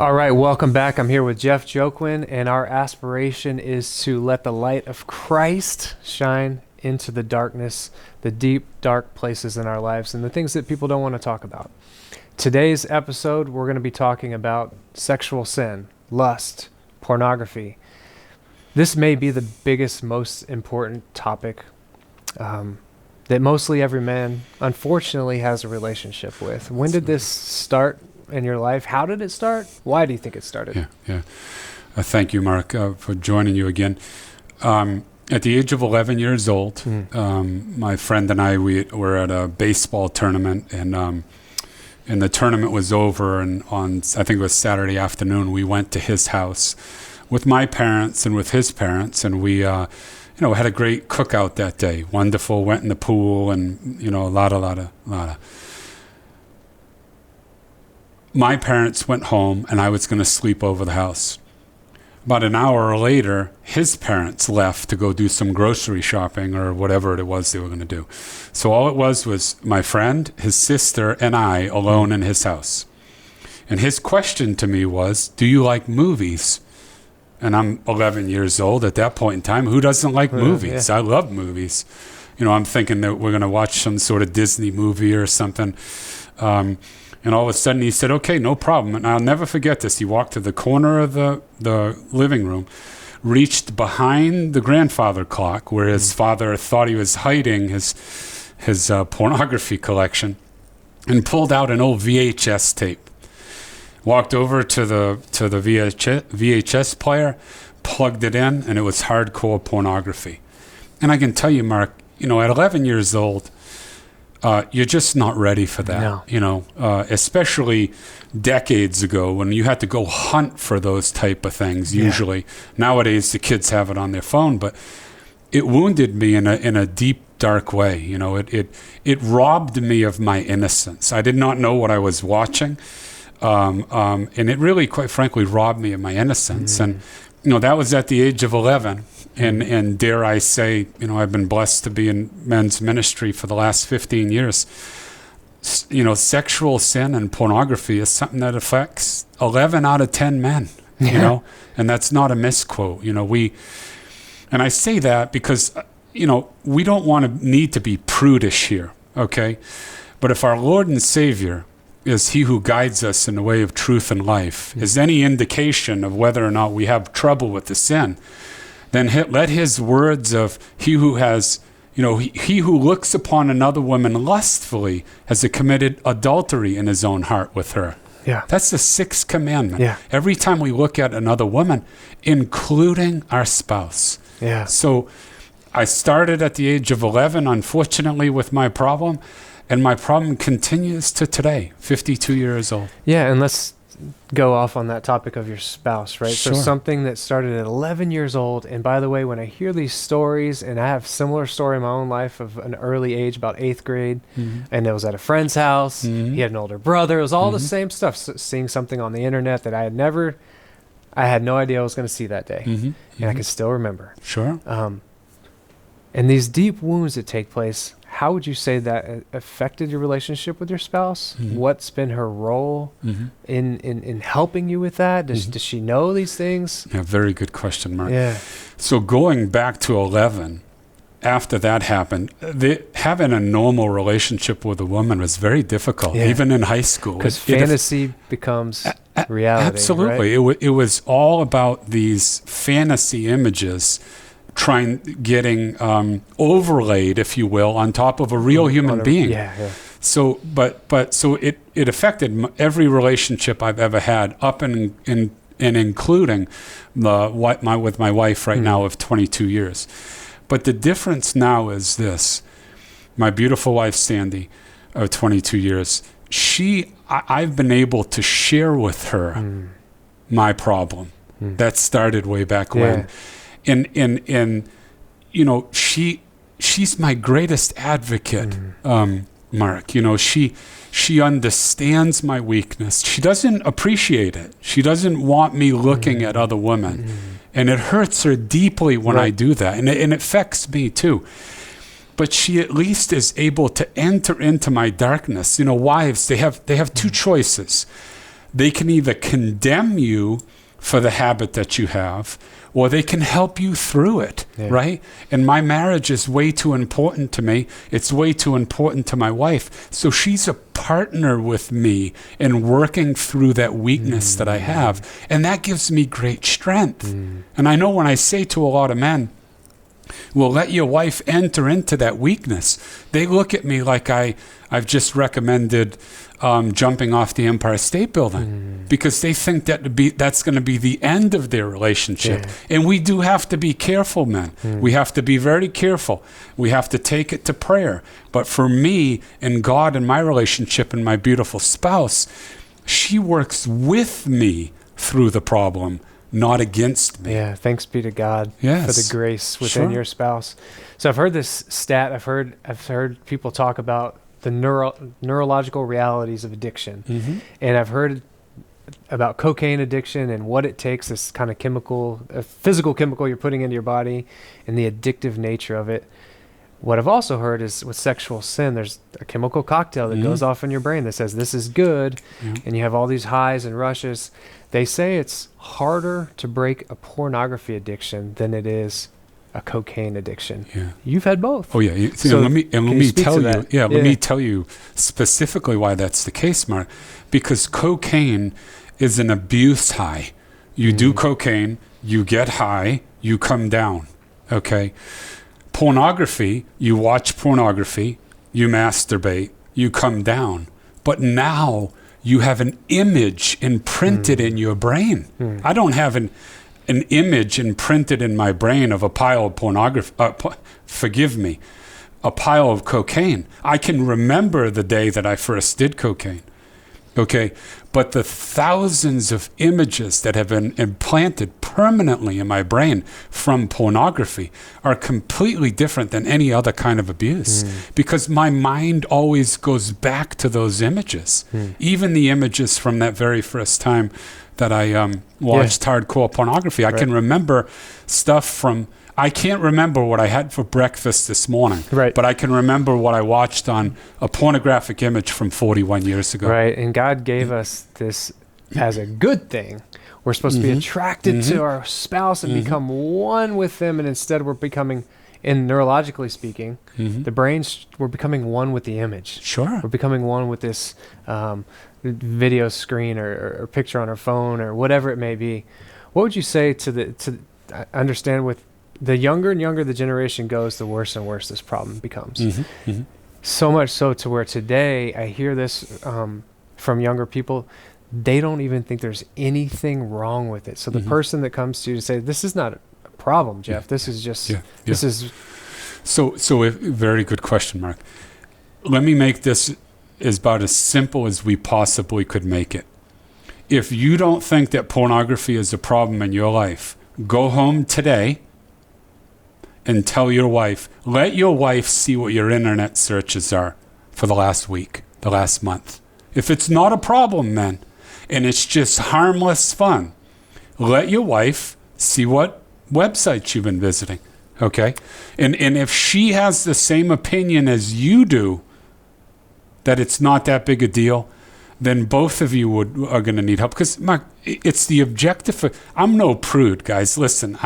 All right, welcome back. I'm here with Jeff Joquin, and our aspiration is to let the light of Christ shine into the darkness, the deep, dark places in our lives, and the things that people don't want to talk about. Today's episode, we're going to be talking about sexual sin, lust, pornography. This may be the biggest, most important topic that mostly every man, unfortunately, has a relationship with. When did this start in your life? How did it start? Why do you think it started? Yeah. Thank you, Mark, for joining you again. At the age of 11 years old, my friend and I, we were at a baseball tournament, and the tournament was over, and on, I think it was Saturday afternoon, we went to his house with my parents and with his parents, and we had a great cookout that day. Wonderful, went in the pool, and, a lot of. My parents went home, and I was going to sleep over the house. About an hour later, his parents left to go do some grocery shopping or whatever it was they were going to do. So all it was my friend, his sister, and I alone in his house. And his question to me was, do you like movies? And I'm 11 years old at that point in time. Who doesn't like movies? Yeah. I love movies. I'm thinking that we're going to watch some sort of Disney movie or something. And all of a sudden he said, okay, no problem. And I'll never forget this. He walked to the corner of the living room, reached behind the grandfather clock where his father thought he was hiding his pornography collection, and pulled out an old VHS tape. Walked over to the VHS player, plugged it in, and it was hardcore pornography. And I can tell you, Mark, at 11 years old, you're just not ready for that, No. Especially decades ago when you had to go hunt for those type of things. Usually nowadays the kids have it on their phone, but it wounded me in a deep, dark way. It robbed me of my innocence. I did not know what I was watching. And it really, quite frankly, robbed me of my innocence. And, that was at the age of 11. And dare I say, I've been blessed to be in men's ministry for the last 15 years. Sexual sin and pornography is something that affects 11 out of 10 men, and that's not a misquote. And I say that because, we don't need to be prudish here, okay? But if our Lord and Savior is he who guides us in the way of truth and life, is any indication of whether or not we have trouble with the sin, then let his words of he who has, he who looks upon another woman lustfully has committed adultery in his own heart with her. Yeah. That's the sixth commandment. Yeah. Every time we look at another woman, including our spouse. Yeah. So I started at the age of 11, unfortunately, with my problem. And my problem continues to today, 52 years old. Yeah, and let's go off on that topic of your spouse, right? Sure. So something that started at 11 years old, and by the way, when I hear these stories, and I have a similar story in my own life of an early age, about 8th grade, and it was at a friend's house. He had an older brother. It was all the same stuff, seeing something on the internet that I had no idea I was going to see that day, and I can still remember. Sure. And these deep wounds that take place, how would you say that affected your relationship with your spouse? What's been her role in helping you with that? Does she know these things? Yeah, very good question, Mark. Yeah. So going back to 11, after that happened, having a normal relationship with a woman was very difficult, even in high school. Because fantasy becomes reality. Absolutely. Right? It was all about these fantasy images getting overlaid, if you will, on top of a real human being. Yeah. So, so it affected every relationship I've ever had, up and including with my wife right now of 22 years. But the difference now is this: my beautiful wife Sandy, of 22 years. I've been able to share with her my problem that started way back when. And she's my greatest advocate, Mark. She understands my weakness. She doesn't appreciate it. She doesn't want me looking at other women. And it hurts her deeply when I do that. And it affects me too. But she at least is able to enter into my darkness. Wives, they have two choices. They can either condemn you for the habit that you have, or they can help you through it, right? And my marriage is way too important to me. It's way too important to my wife. So she's a partner with me in working through that weakness that I have. And that gives me great strength. And I know when I say to a lot of men, well, let your wife enter into that weakness, they look at me like I've just recommended jumping off the Empire State Building, because they think that's going to be the end of their relationship. And we do have to be careful, men. We have to be very careful. We have to take it to prayer. But for me and God and my relationship and my beautiful spouse, she works with me through the problem, not against me. Yeah, thanks be to God for the grace within your spouse. So I've heard this stat. I've heard people talk about the neurological realities of addiction. And I've heard about cocaine addiction and what it takes, this kind of chemical, a physical chemical you're putting into your body, and the addictive nature of it. What I've also heard is with sexual sin, there's a chemical cocktail that goes off in your brain that says this is good, and you have all these highs and rushes. They say it's harder to break a pornography addiction than it is a cocaine addiction. You've had both. Oh yeah. So let me tell you. Let me tell you specifically why that's the case, Mark. Because cocaine is an abuse high. You do cocaine, you get high, you come down. Okay. Pornography, you watch pornography, you masturbate, you come down. But now you have an image imprinted in your brain. I don't have an image imprinted in my brain of a pile of pornography, a pile of cocaine. I can remember the day that I first did cocaine. Okay, but the thousands of images that have been implanted permanently in my brain from pornography are completely different than any other kind of abuse, because my mind always goes back to those images, even the images from that very first time that I watched hardcore pornography. I can remember stuff from, I can't remember what I had for breakfast this morning, but I can remember what I watched on a pornographic image from 41 years ago. Right, and God gave us this as a good thing. We're supposed to be attracted to our spouse and become one with them, and instead we're becoming, in neurologically speaking, the brains, we're becoming one with the image. We're becoming one with this video screen or picture on our phone or whatever it may be. What would you say to understand with the younger and younger the generation goes, the worse and worse this problem becomes. So much so to where today I hear this from younger people, they don't even think there's anything wrong with it. So the person that comes to you to say, this is not a problem, Jeff, this is just, this is... So a very good question, Mark. Let me make this about as simple as we possibly could make it. If you don't think that pornography is a problem in your life, go home today and tell your wife, let your wife see what your internet searches are for the last week, the last month. If it's not a problem, then, and it's just harmless fun, let your wife see what websites you've been visiting, okay? And if she has the same opinion as you do, that it's not that big a deal, then both of you are going to need help. Because, Mark, it's the objective. I'm no prude, guys. Listen,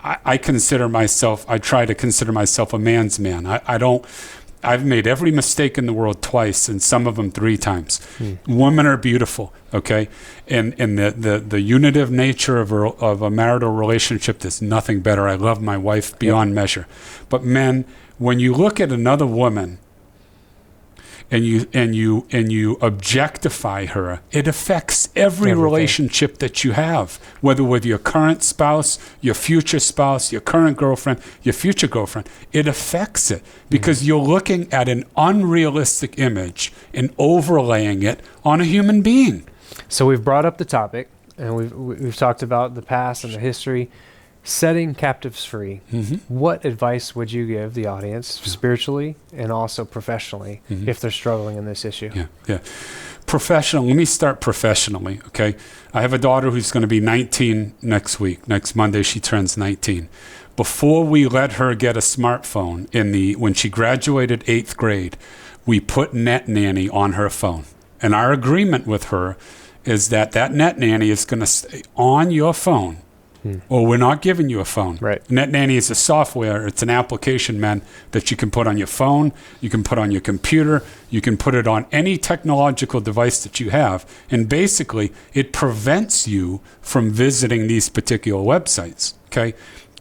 I consider myself, I try to consider myself a man's man. I've made every mistake in the world twice, and some of them 3 times. Women are beautiful, okay? And the unitive nature of a marital relationship, there's nothing better. I love my wife beyond measure. But men, when you look at another woman and you objectify her, it affects every relationship that you have, whether with your current spouse, your future spouse, your current girlfriend, your future girlfriend. It affects it because you're looking at an unrealistic image and overlaying it on a human being. So we've brought up the topic, and we've talked about the past and the history. Setting captives free. What advice would you give the audience spiritually and also professionally if they're struggling in this issue? Professional. Let me start professionally, okay? I have a daughter who's going to be 19 next week. Next Monday, she turns 19. Before we let her get a smartphone, when she graduated 8th grade, we put Net Nanny on her phone. And our agreement with her is that net nanny is going to stay on your phone, or we're not giving you a phone. Right. Net nanny is a software. It's an application, man, that you can put on your phone, you can put on your computer, you can put it on any technological device that you have. And basically, it prevents you from visiting these particular websites. Okay?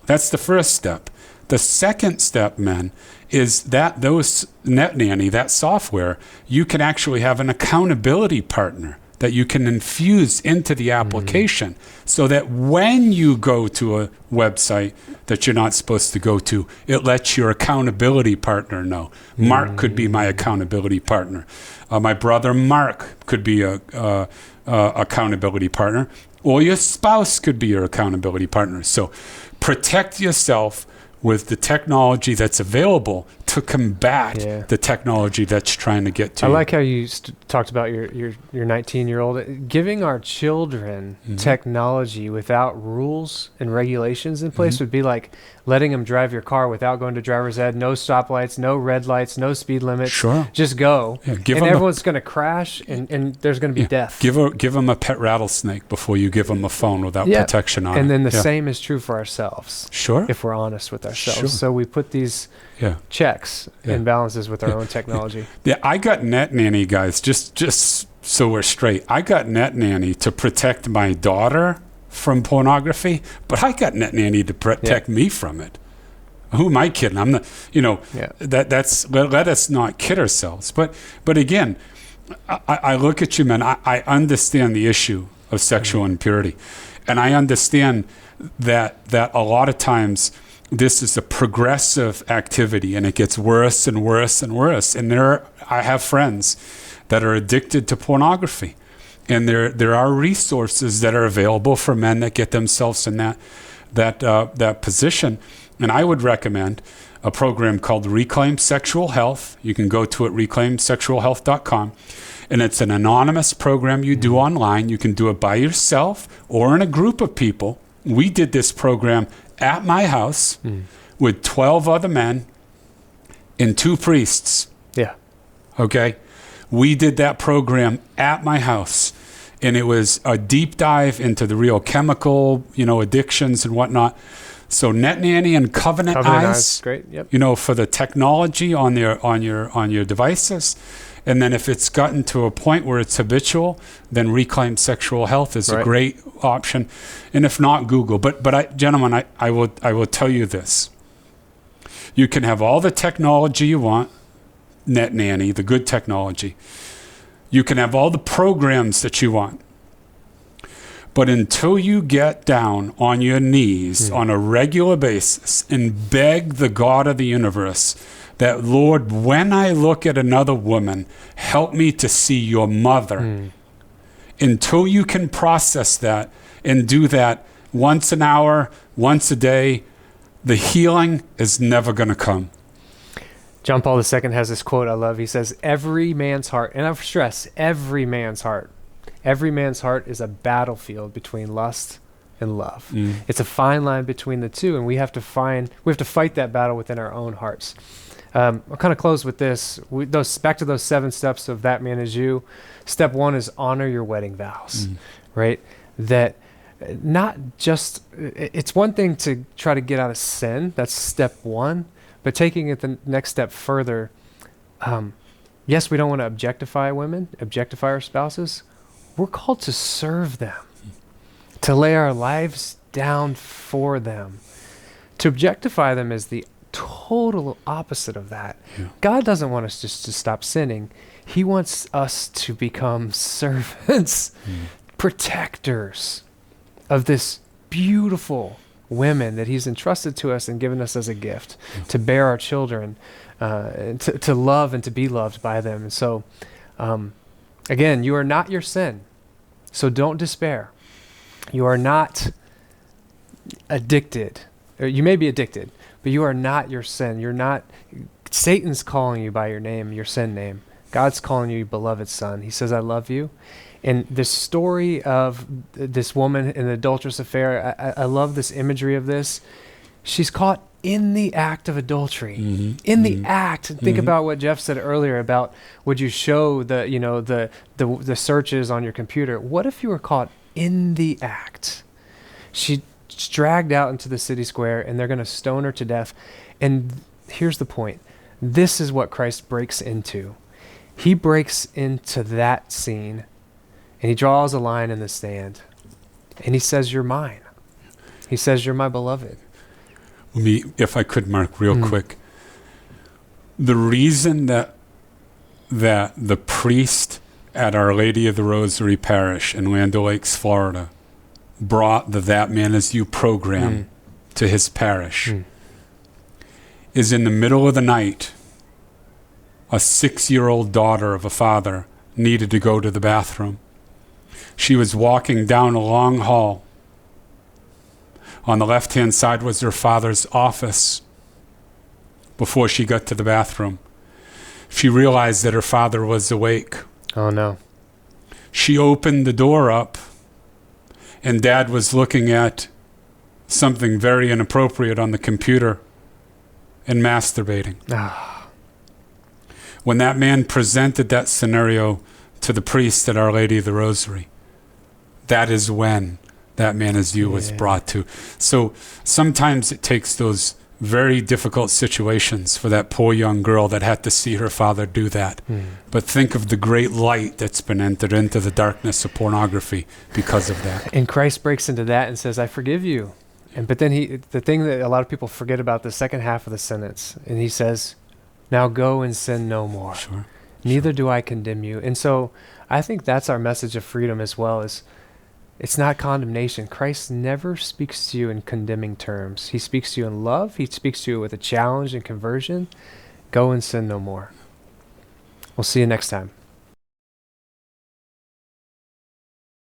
That's the first step. The second step, men, is that those net nanny, that software, you can actually have an accountability partner that you can infuse into the application, so that when you go to a website that you're not supposed to go to, it lets your accountability partner know. Mark could be my accountability partner. My brother Mark could be a accountability partner, or your spouse could be your accountability partner. So protect yourself with the technology that's available to combat the technology that's trying to get to you. I like how you talked about your 19-year-old. Giving our children technology without rules and regulations in place would be like letting them drive your car without going to driver's ed, no stoplights, no red lights, no speed limits. Sure. Just go. Yeah, and everyone's going to crash, and there's going to be death. Give them a pet rattlesnake before you give them a phone without protection on it. And then the same is true for ourselves. Sure. If we're honest with ourselves. Sure. So we put these checks and balances with our own technology. Yeah, I got net nanny, guys, just so we're straight. I got net nanny to protect my daughter from pornography, but I got net nanny to protect me from it. Who am I kidding? I'm not, that's let us not kid ourselves. But again, I look at you, man. I understand the issue of sexual impurity, and I understand that a lot of times this is a progressive activity, and it gets worse and worse and worse. And I have friends that are addicted to pornography, and there are resources that are available for men that get themselves in that position. And I would recommend a program called Reclaim Sexual Health. You can go to it, reclaimsexualhealth.com. And it's an anonymous program you do online. You can do it by yourself or in a group of people. We did this program at my house with 12 other men and 2 priests. Yeah. Okay? We did that program at my house. And it was a deep dive into the real chemical, addictions and whatnot. So Net Nanny and Covenant Eyes, great. Yep. For the technology on your devices. And then if it's gotten to a point where it's habitual, then Reclaim Sexual Health is a great option. And if not, Google. But gentlemen, I will tell you this. You can have all the technology you want, Net Nanny, the good technology. You can have all the programs that you want. But until you get down on your knees on a regular basis and beg the God of the universe that, Lord, when I look at another woman, help me to see your mother. Until you can process that and do that once an hour, once a day, the healing is never going to come. John Paul II has this quote I love. He says, every man's heart, and I stress, every man's heart is a battlefield between lust and love. It's a fine line between the two, and we have to fight that battle within our own hearts. I'll kind of close with this. Back to those 7 steps of That Man Is You. Step 1 is honor your wedding vows, right? That not just, it's one thing to try to get out of sin. That's step 1. But taking it the next step further, yes, we don't want to objectify women, objectify our spouses. We're called to serve them, to lay our lives down for them. To objectify them is the total opposite of that. Yeah. God doesn't want us just to stop sinning. He wants us to become servants, protectors of this beautiful women that he's entrusted to us and given us as a gift to bear our children, to love and to be loved by them. And so, again, you are not your sin. So don't despair. You are not addicted. Or you may be addicted, but you are not your sin. You're not, Satan's calling you by your name, your sin name. God's calling you beloved son. He says, I love you. And the story of this woman in the adulterous affair, I love this imagery of this. She's caught in the act of adultery, Mhm. in the Mhm. act. Think Mhm. about what Jeff said earlier about, would you show the searches on your computer? What if you were caught in the act? She's dragged out into the city square, and they're going to stone her to death. And here's the point. This is what Christ breaks into. He breaks into that scene, and he draws a line in the sand. And he says, you're mine. He says, you're my beloved. If I could, Mark, real quick. The reason that the priest at Our Lady of the Rosary Parish in Land O'Lakes, Florida, brought the That Man Is You program to his parish is in the middle of the night, a 6-year-old daughter of a father needed to go to the bathroom. She was walking down a long hall. On the left-hand side was her father's office before she got to the bathroom. She realized that her father was awake. Oh, no. She opened the door up, and Dad was looking at something very inappropriate on the computer and masturbating. When that man presented that scenario to the priest at Our Lady of the Rosary, that is when That Man Is You was brought to. So sometimes it takes those very difficult situations for that poor young girl that had to see her father do that. But think of the great light that's been entered into the darkness of pornography because of that. And Christ breaks into that and says, I forgive you. But then the thing that a lot of people forget about the second half of the sentence, and he says, now go and sin no more. Sure. Neither do I condemn you. And so I think that's our message of freedom as well, is it's not condemnation. Christ never speaks to you in condemning terms. He speaks to you in love. He speaks to you with a challenge and conversion. Go and sin no more. We'll see you next time.